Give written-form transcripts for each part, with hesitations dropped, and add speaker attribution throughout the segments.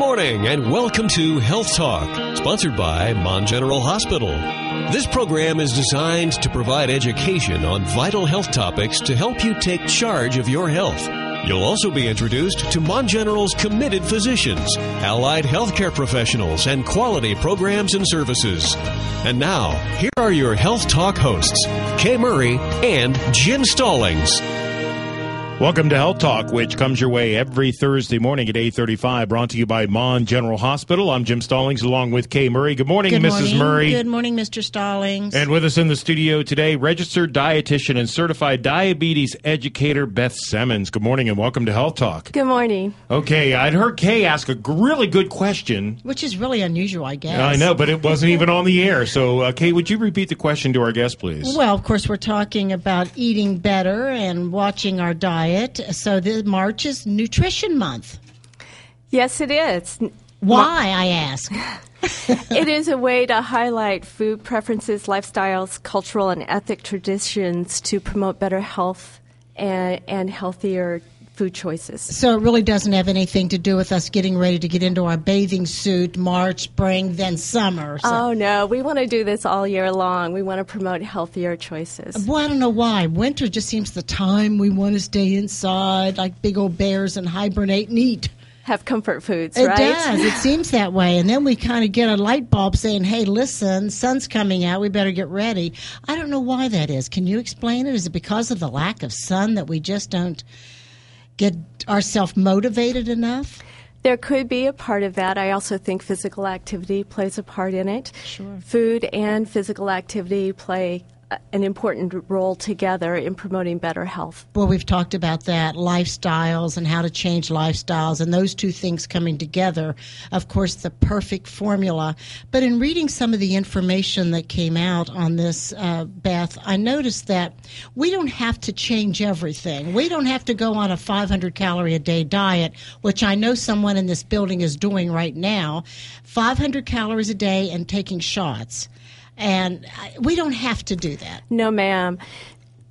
Speaker 1: morning and welcome to Health Talk, sponsored by Mon General Hospital. This program is designed to provide education on vital health topics to help you take charge of your health. You'll also be introduced to Mon General's committed physicians, allied healthcare professionals, and quality programs and services. And now, here are your Health Talk hosts, Kay Murray and Jim Stallings.
Speaker 2: Welcome to Health Talk, which comes your way every Thursday morning at 8:35, brought to you by Mon General Hospital. I'm Jim Stallings, along with Kay Murray. Good morning, Mrs. Murray.
Speaker 3: Good morning, Mr. Stallings.
Speaker 2: And with us in the studio today, registered dietitian and certified diabetes educator, Beth Semmens. Good morning and welcome to Health Talk.
Speaker 4: Good morning.
Speaker 2: Okay, I'd heard Kay ask a really good question.
Speaker 3: Which is really unusual, I guess.
Speaker 2: I know, but it wasn't even on the air. So, Kay, would you repeat the question to our guest, please?
Speaker 3: Well, of course, we're talking about eating better and watching our diet. So March is Nutrition Month.
Speaker 4: Yes, it is.
Speaker 3: Why, I ask?
Speaker 4: It is a way to highlight food preferences, lifestyles, cultural and ethnic traditions to promote better health and healthier food choices.
Speaker 3: So it really doesn't have anything to do with us getting ready to get into our bathing suit, March, spring, then summer. So.
Speaker 4: Oh, no. We want to do this all year long. We want to promote healthier choices.
Speaker 3: Well, I don't know why. Winter just seems the time we want to stay inside like big old bears and hibernate and eat.
Speaker 4: Have comfort foods,
Speaker 3: right?
Speaker 4: It
Speaker 3: does. It seems that way. And then we kind of get a light bulb saying, hey, listen, sun's coming out. We better get ready. I don't know why that is. Can you explain it? Is it because of the lack of sun that we just don't get ourselves motivated enough?
Speaker 4: There could be a part of that. I also think physical activity plays a part in it.
Speaker 3: Sure.
Speaker 4: Food and physical activity play an important role together in promoting better health.
Speaker 3: Well, we've talked about that, lifestyles and how to change lifestyles, and those two things coming together, of course, the perfect formula. But in reading some of the information that came out on this, Beth, I noticed that we don't have to change everything. We don't have to go on a 500-calorie-a-day diet, which I know someone in this building is doing right now, 500 calories a day and taking shots. And we don't have to do that.
Speaker 4: No, ma'am.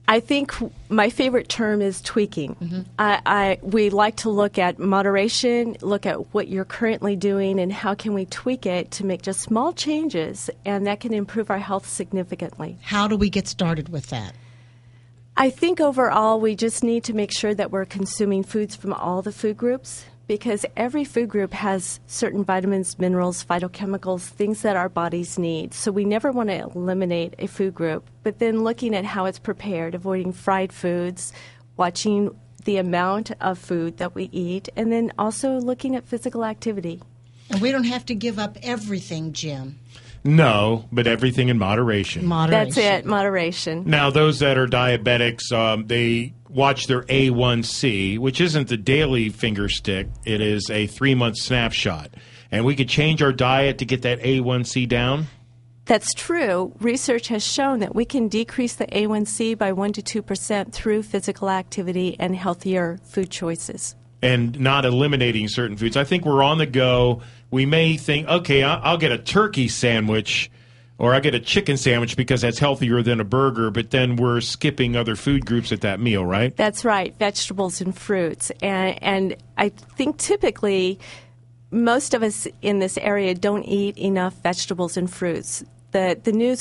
Speaker 4: I think my favorite term is tweaking. Mm-hmm. We like to look at moderation, look at what you're currently doing, and how can we tweak it to make just small changes, and that can improve our health significantly.
Speaker 3: How do we get started with that?
Speaker 4: I think overall we just need to make sure that we're consuming foods from all the food groups, because every food group has certain vitamins, minerals, phytochemicals, things that our bodies need. So we never want to eliminate a food group. But then looking at how it's prepared, avoiding fried foods, watching the amount of food that we eat, and then also looking at physical activity.
Speaker 3: And we don't have to give up everything, Jim.
Speaker 2: No, but everything in moderation.
Speaker 4: That's it, moderation.
Speaker 2: Now, those that are diabetics, they watch their A1C, which isn't the daily finger stick. It is a 3-month snapshot. And we could change our diet to get that A1C down?
Speaker 4: That's true. Research has shown that we can decrease the A1C by 1 to 2% through physical activity and healthier food choices.
Speaker 2: And not eliminating certain foods. I think we're on the go. We may think, okay, I'll get a turkey sandwich or I'll get a chicken sandwich because that's healthier than a burger, but then we're skipping other food groups at that meal, right?
Speaker 4: That's right, vegetables and fruits. And I think typically most of us in this area don't eat enough vegetables and fruits. The new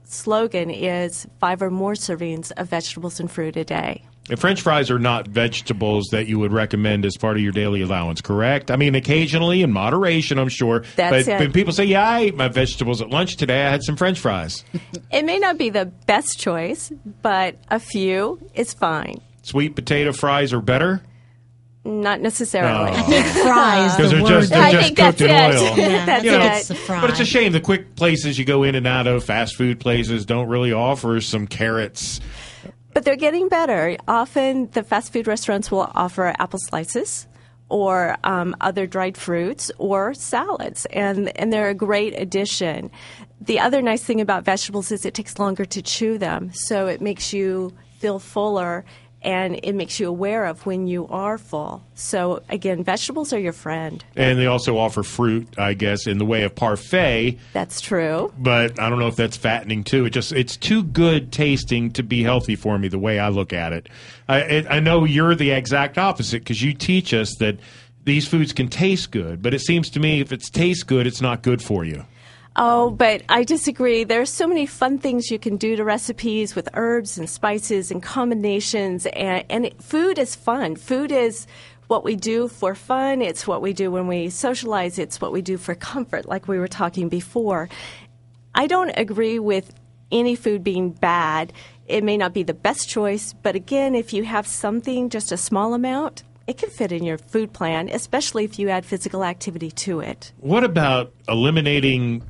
Speaker 4: slogan is 5 or more servings of vegetables and fruit a day.
Speaker 2: And French fries are not vegetables that you would recommend as part of your daily allowance, correct? I mean, occasionally in moderation, I'm sure.
Speaker 4: That's it.
Speaker 2: When people say, yeah, I ate my vegetables at lunch today, I had some French fries.
Speaker 4: It may not be the best choice, but a few is fine.
Speaker 2: Sweet potato fries are better?
Speaker 4: Not necessarily.
Speaker 3: I think fries.
Speaker 2: Because they're just cooked in oil.
Speaker 3: Yeah,
Speaker 4: that's
Speaker 3: it.
Speaker 2: But it's a shame. The quick places you go in and out of, fast food places, don't really offer some carrots.
Speaker 4: But they're getting better. Often the fast food restaurants will offer apple slices or other dried fruits or salads, and they're a great addition. The other nice thing about vegetables is it takes longer to chew them, so it makes you feel fuller and it makes you aware of when you are full. So, again, vegetables are your friend.
Speaker 2: And they also offer fruit, I guess, in the way of parfait.
Speaker 4: That's true.
Speaker 2: But I don't know if that's fattening, too. It's too good tasting to be healthy for me, the way I look at it. I know you're the exact opposite because you teach us that these foods can taste good, but it seems to me if it tastes good, it's not good for you.
Speaker 4: Oh, but I disagree. There's so many fun things you can do to recipes with herbs and spices and combinations, and food is fun. Food is what we do for fun. It's what we do when we socialize. It's what we do for comfort, like we were talking before. I don't agree with any food being bad. It may not be the best choice, but again, if you have something, just a small amount, it can fit in your food plan, especially if you add physical activity to it.
Speaker 2: What about eliminating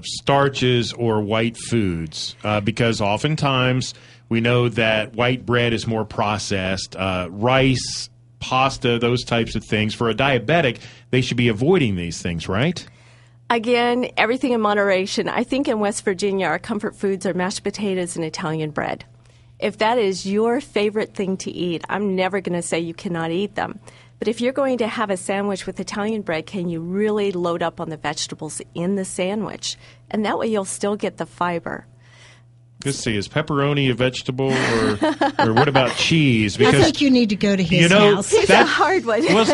Speaker 2: starches or white foods? Because oftentimes we know that white bread is more processed. Rice, pasta, those types of things. For a diabetic, they should be avoiding these things, right?
Speaker 4: Again, everything in moderation. I think in West Virginia, our comfort foods are mashed potatoes and Italian bread. If that is your favorite thing to eat, I'm never going to say you cannot eat them. But if you're going to have a sandwich with Italian bread, can you really load up on the vegetables in the sandwich? And that way you'll still get the fiber.
Speaker 2: Let's see, is pepperoni a vegetable, or what about cheese?
Speaker 3: Because, I think you need to go to his house.
Speaker 4: It's a hard one.
Speaker 2: Well,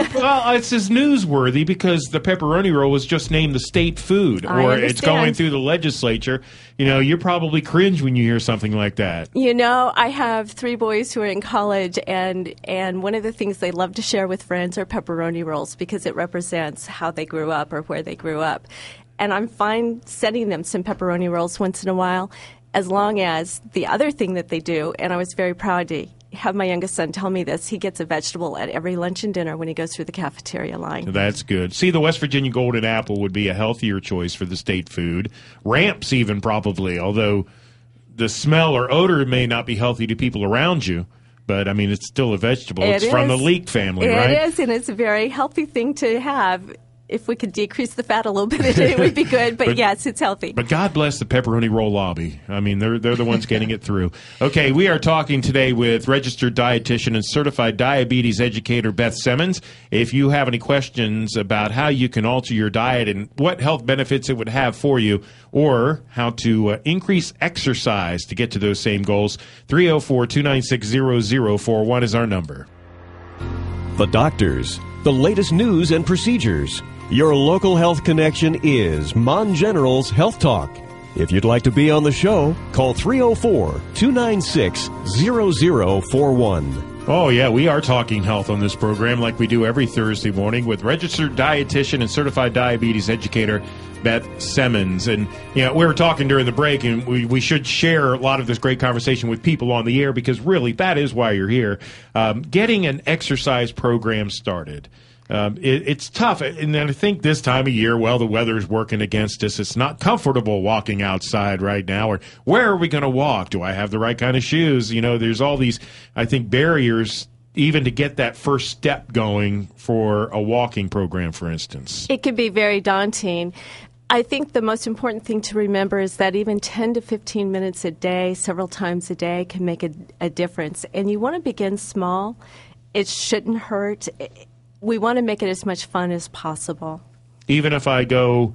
Speaker 2: it's just newsworthy because the pepperoni roll was just named the state food, or it's going through the legislature. You probably cringe when you hear something like that.
Speaker 4: I have 3 boys who are in college, and one of the things they love to share with friends are pepperoni rolls because it represents how they grew up or where they grew up. And I'm fine sending them some pepperoni rolls once in a while, as long as the other thing that they do, and I was very proud to have my youngest son tell me this, he gets a vegetable at every lunch and dinner when he goes through the cafeteria line.
Speaker 2: That's good. See, the West Virginia golden apple would be a healthier choice for the state food. Ramps even probably, although the smell or odor may not be healthy to people around you. But, I mean, it's still a vegetable. It's from the leek family, right?
Speaker 4: It is, and it's a very healthy thing to have. If we could decrease the fat a little bit, it would be good. But yes, it's healthy.
Speaker 2: But God bless the pepperoni roll lobby. I mean, they're the ones getting it through. Okay, we are talking today with registered dietitian and certified diabetes educator Beth Semmens. If you have any questions about how you can alter your diet and what health benefits it would have for you, or how to increase exercise to get to those same goals, 304-296-0041 is our number.
Speaker 1: The doctors, the latest news and procedures. Your local health connection is Mon General's Health Talk. If you'd like to be on the show, call 304-296-0041.
Speaker 2: Oh, yeah, we are talking health on this program like we do every Thursday morning with registered dietitian and certified diabetes educator Beth Semmens. And, we were talking during the break, and we should share a lot of this great conversation with people on the air because really that is why you're here. Getting an exercise program started. It's tough, and I think this time of year, the weather's working against us. It's not comfortable walking outside right now. Or where are we going to walk? Do I have the right kind of shoes? There's all these, I think, barriers even to get that first step going for a walking program, for instance.
Speaker 4: It can be very daunting. I think the most important thing to remember is that even 10 to 15 minutes a day, several times a day, can make a difference. And you want to begin small. It shouldn't hurt. We want to make it as much fun as possible.
Speaker 2: Even if I go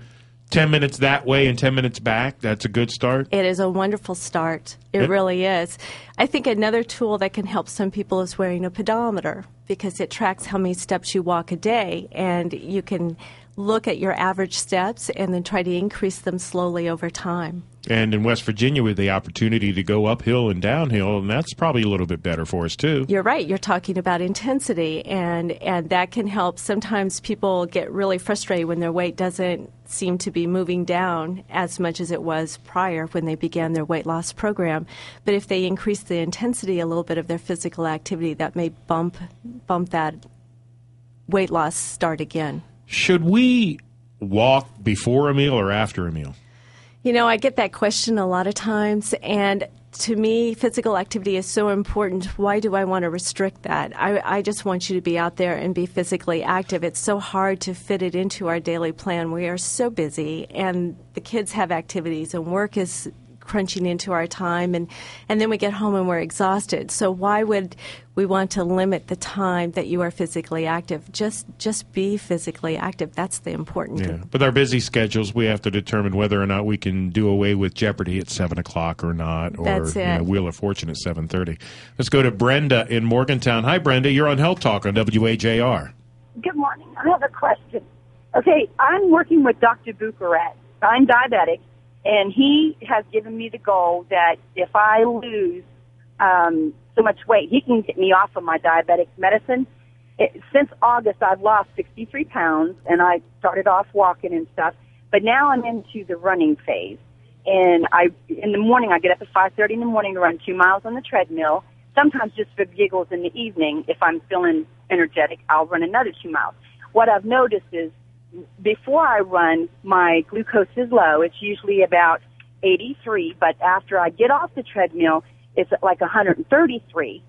Speaker 2: 10 minutes that way and 10 minutes back, that's a good start?
Speaker 4: It is a wonderful start. It really is. I think another tool that can help some people is wearing a pedometer because it tracks how many steps you walk a day, and you can look at your average steps and then try to increase them slowly over time.
Speaker 2: And in West Virginia, with the opportunity to go uphill and downhill, and that's probably a little bit better for us, too.
Speaker 4: You're right. You're talking about intensity, and that can help. Sometimes people get really frustrated when their weight doesn't seem to be moving down as much as it was prior when they began their weight loss program. But if they increase the intensity a little bit of their physical activity, that may bump that weight loss start again.
Speaker 2: Should we walk before a meal or after a meal?
Speaker 4: I get that question a lot of times, and to me, physical activity is so important. Why do I want to restrict that? I just want you to be out there and be physically active. It's so hard to fit it into our daily plan. We are so busy, and the kids have activities, and work is crunching into our time, and then we get home and we're exhausted. So why would we want to limit the time that you are physically active? Just be physically active. That's the important thing.
Speaker 2: With our busy schedules, we have to determine whether or not we can do away with Jeopardy at 7 o'clock or not, or Wheel of Fortune at 7:30. Let's go to Brenda in Morgantown. Hi, Brenda. You're on Health Talk on WAJR.
Speaker 5: Good morning. I have a question. Okay, I'm working with Dr. Bukaret. I'm diabetic, and he has given me the goal that if I lose so much weight, he can get me off of my diabetic medicine. Since August, I've lost 63 pounds, and I started off walking and stuff. But now I'm into the running phase. And in the morning, I get up at 5:30 in the morning to run 2 miles on the treadmill. Sometimes just for giggles in the evening, if I'm feeling energetic, I'll run another 2 miles. What I've noticed is before I run, my glucose is low. It's usually about 83, but after I get off the treadmill, it's like 133.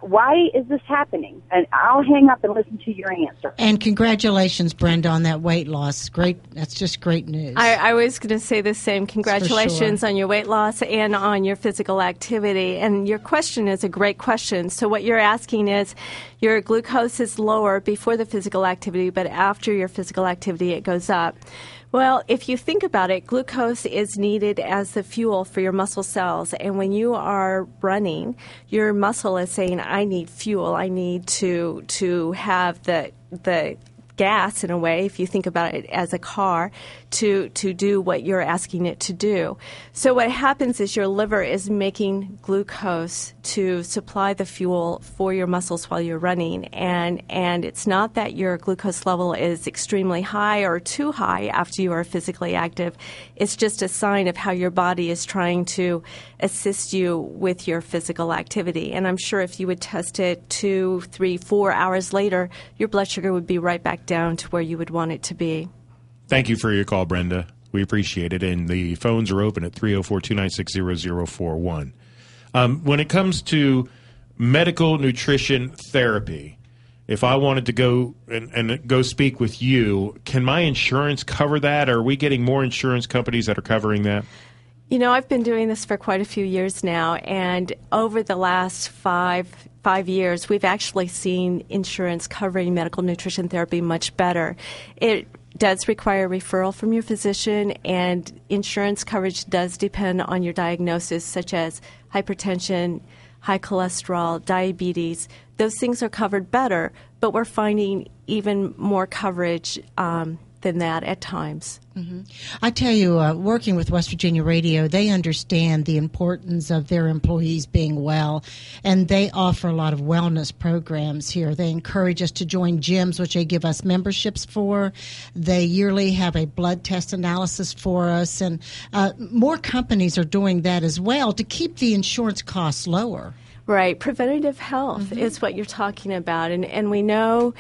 Speaker 5: Why is this happening? And I'll hang up and listen to your answer.
Speaker 3: And congratulations, Brenda, on that weight loss. Great. That's just great news.
Speaker 4: I was going to say the same. Congratulations on your weight loss and on your physical activity. And your question is a great question. So what you're asking is your glucose is lower before the physical activity, but after your physical activity, it goes up. Well, if you think about it, glucose is needed as the fuel for your muscle cells. And when you are running, your muscle is saying, I need fuel. I need to have the gas, in a way, if you think about it as a car, to do what you're asking it to do. So what happens is your liver is making glucose to supply the fuel for your muscles while you're running. And it's not that your glucose level is extremely high or too high after you are physically active. It's just a sign of how your body is trying to assist you with your physical activity. And I'm sure if you would test it 2, 3, 4 hours later, your blood sugar would be right back down to where you would want it to be.
Speaker 2: Thank you for your call, Brenda. We appreciate it. And the phones are open at 304-296-0041. When it comes to medical nutrition therapy, if I wanted to go and go speak with you, can my insurance cover that? Are we getting more insurance companies that are covering that?
Speaker 4: You know, I've been doing this for quite a few years now, and over the last five years, we've actually seen insurance covering medical nutrition therapy much better. It does require referral from your physician, and insurance coverage does depend on your diagnosis, such as hypertension, high cholesterol, diabetes. Those things are covered better, but we're finding even more coverage than that at times.
Speaker 3: Mm-hmm. I tell you, working with West Virginia Radio, they understand the importance of their employees being well, and they offer a lot of wellness programs here. They encourage us to join gyms, which they give us memberships for. They yearly have a blood test analysis for us, and more companies are doing that as well to keep the insurance costs lower.
Speaker 4: Right. Preventative health is what you're talking about, and we know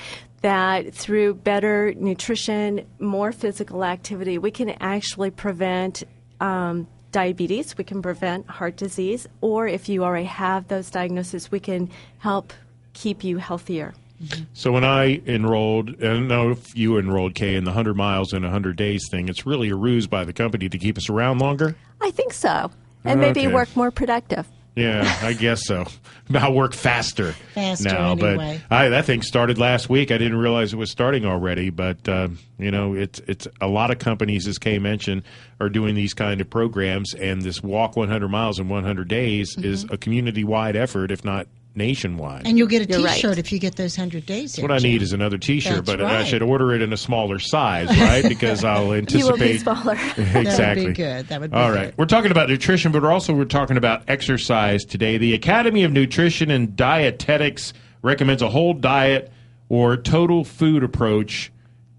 Speaker 4: that through better nutrition, more physical activity, we can actually prevent diabetes, we can prevent heart disease, or if you already have those diagnoses, we can help keep you healthier.
Speaker 2: Mm-hmm. So when I enrolled, and I don't know if you enrolled, Kay, in the 100 miles in 100 days thing, it's really a ruse by the company to keep us around longer?
Speaker 4: I think so. And maybe work more productive.
Speaker 2: Yeah, I guess so. I'll work faster now.
Speaker 3: Anyway.
Speaker 2: But that thing started last week. I didn't realize it was starting already. But, it's a lot of companies, as Kay mentioned, are doing these kind of programs. And this Walk 100 Miles in 100 Days is a community-wide effort, if not nationwide.
Speaker 3: And you'll get a T-shirt if you get those 100 days.
Speaker 2: What I need is another T-shirt, but
Speaker 3: right.
Speaker 2: I should order it in a smaller size, right? Because I'll anticipate.
Speaker 4: You will be smaller.
Speaker 2: Exactly.
Speaker 3: That would be good.
Speaker 2: All right. We're talking about nutrition, but also we're talking about exercise today. The Academy of Nutrition and Dietetics recommends a whole diet or total food approach,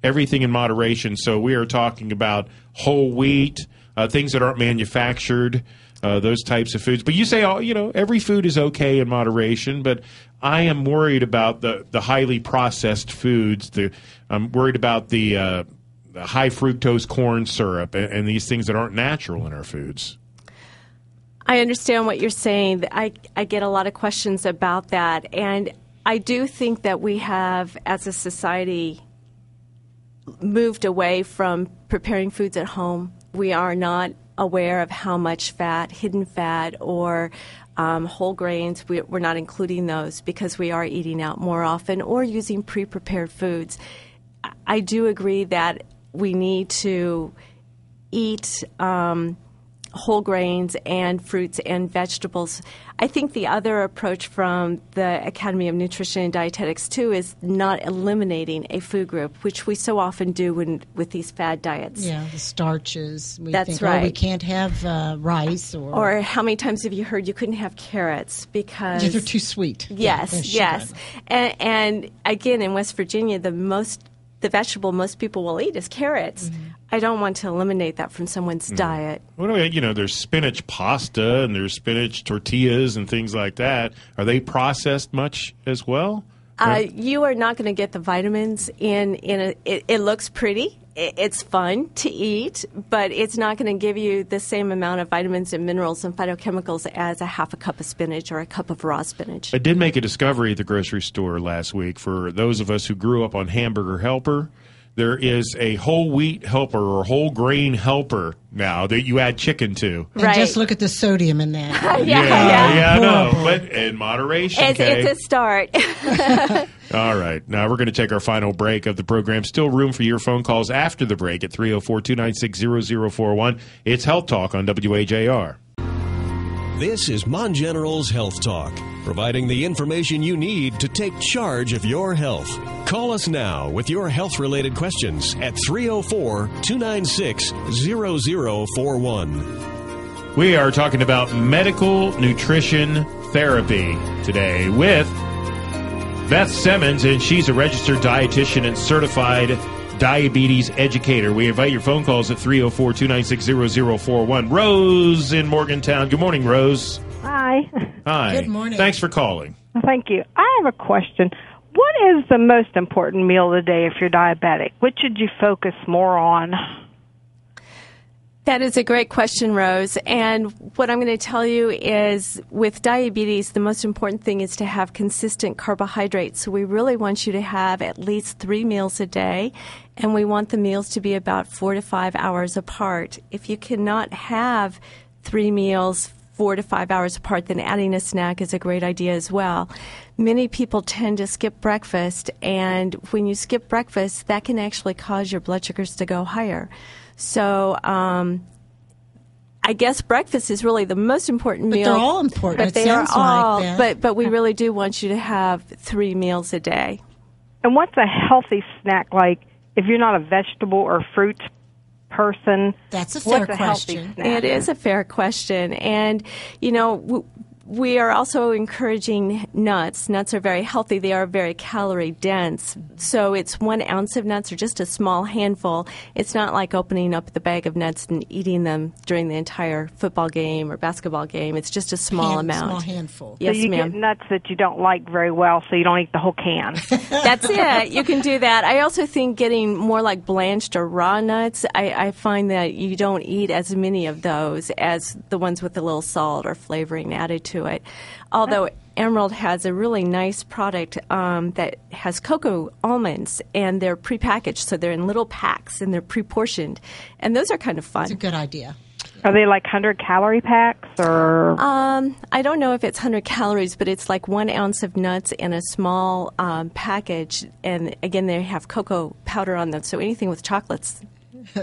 Speaker 2: everything in moderation. So we are talking about whole wheat, things that aren't manufactured, those types of foods. But you say, every food is okay in moderation, but I am worried about the highly processed foods. I'm worried about the high fructose corn syrup and these things that aren't natural in our foods.
Speaker 4: I understand what you're saying. I get a lot of questions about that. And I do think that we have, as a society, moved away from preparing foods at home. We are not aware of how much fat, hidden fat, or whole grains. We're not including those because we are eating out more often or using pre-prepared foods. I do agree that we need to eat whole grains and fruits and vegetables. I think the other approach from the Academy of Nutrition and Dietetics, too, is not eliminating a food group, which we so often do with these fad diets.
Speaker 3: Yeah, the starches.
Speaker 4: That's
Speaker 3: think,
Speaker 4: right.
Speaker 3: We can't have rice.
Speaker 4: Or how many times have you heard you couldn't have carrots because...
Speaker 3: they're too sweet.
Speaker 4: Yes, yes. And again, in West Virginia, the vegetable most people will eat is carrots. Mm-hmm. I don't want to eliminate that from someone's diet.
Speaker 2: What there's spinach pasta and there's spinach tortillas and things like that. Are they processed much as well?
Speaker 4: You are not going to get the vitamins in it looks pretty. It's fun to eat, but it's not going to give you the same amount of vitamins and minerals and phytochemicals as a half a cup of spinach or a cup of raw spinach.
Speaker 2: I did make a discovery at the grocery store last week. For those of us who grew up on Hamburger Helper, there is a whole wheat helper or whole grain helper now that you add chicken to.
Speaker 3: And just look at the sodium in that.
Speaker 4: Yeah,
Speaker 2: I know. But in moderation,
Speaker 4: it's a start.
Speaker 2: All right. Now we're going to take our final break of the program. Still room for your phone calls after the break at 304-296-0041. It's Health Talk on WAJR.
Speaker 1: This is Mon General's Health Talk, providing the information you need to take charge of your health. Call us now with your health-related questions at 304-296-0041.
Speaker 2: We are talking about medical nutrition therapy today with Beth Semmens, and she's a registered dietitian and certified diabetes educator. We invite your phone calls at 304-296-0041. Rose in Morgantown. Good morning, Rose.
Speaker 6: Hi.
Speaker 2: Hi.
Speaker 3: Good morning.
Speaker 2: Thanks for calling.
Speaker 6: Thank you. I have a question. What is the most important meal of the day if you're diabetic? What should you focus more on?
Speaker 4: That is a great question, Rose. And what I'm going to tell you is with diabetes, the most important thing is to have consistent carbohydrates. So we really want you to have at least 3 meals a day, and we want the meals to be about 4 to 5 hours apart. If you cannot have 3 meals 4 to 5 hours apart, then adding a snack is a great idea as well. Many people tend to skip breakfast, and when you skip breakfast, that can actually cause your blood sugars to go higher. So I guess breakfast is really the most important meal.
Speaker 3: But they're all important.
Speaker 4: But they are all. But we really do want you to have 3 meals a day.
Speaker 6: And what's a healthy snack like if you're not a vegetable or fruit person?
Speaker 3: That's a fair question.
Speaker 4: It is a fair question. And, we are also encouraging nuts. Nuts are very healthy. They are very calorie dense. So it's 1 ounce of nuts or just a small handful. It's not like opening up the bag of nuts and eating them during the entire football game or basketball game. It's just a small amount.
Speaker 3: Small handful.
Speaker 4: Yes,
Speaker 6: so you
Speaker 4: ma'am.
Speaker 6: get nuts that you don't like very well, so you don't eat the whole can.
Speaker 4: That's it. You can do that. I also think getting more like blanched or raw nuts, I find that you don't eat as many of those as the ones with a little salt or flavoring added to it. Although Emerald has a really nice product that has cocoa almonds, and they're prepackaged, so they're in little packs and they're pre-portioned, and those are kind of fun.
Speaker 3: It's a good idea.
Speaker 6: Are they like 100-calorie packs or?
Speaker 4: I don't know if it's 100 calories, but it's like 1 ounce of nuts in a small package, and again, they have cocoa powder on them, so anything with chocolate's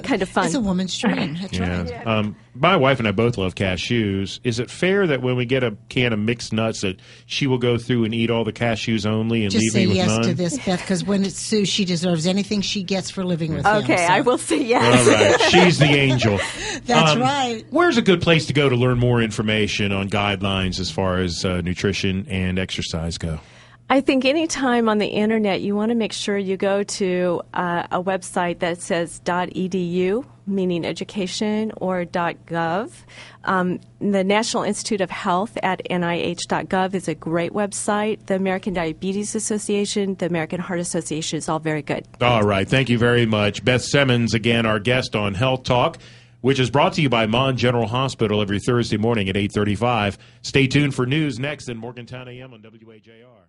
Speaker 4: kind of fun.
Speaker 3: It's a woman's dream. That's right.
Speaker 2: My wife and I both love cashews. Is it fair that when we get a can of mixed nuts that she will go through and eat all the cashews only and
Speaker 3: Just
Speaker 2: leave me with
Speaker 3: say yes
Speaker 2: none?
Speaker 3: to this, Beth, because when it's Sue, she deserves anything she gets for living with him.
Speaker 4: Okay,
Speaker 3: So.
Speaker 4: I will say yes.
Speaker 2: All right. She's the angel.
Speaker 3: That's right.
Speaker 2: Where's a good place to go to learn more information on guidelines as far as nutrition and exercise go?
Speaker 4: I think any time on the internet, you want to make sure you go to a website that says .edu, meaning education, or .gov. The National Institute of Health at NIH.gov is a great website. The American Diabetes Association, the American Heart Association is all very good.
Speaker 2: All right. Thank you very much. Beth Semmens, again, our guest on Health Talk, which is brought to you by Mon General Hospital every Thursday morning at 8:35. Stay tuned for news next in Morgantown AM on WAJR.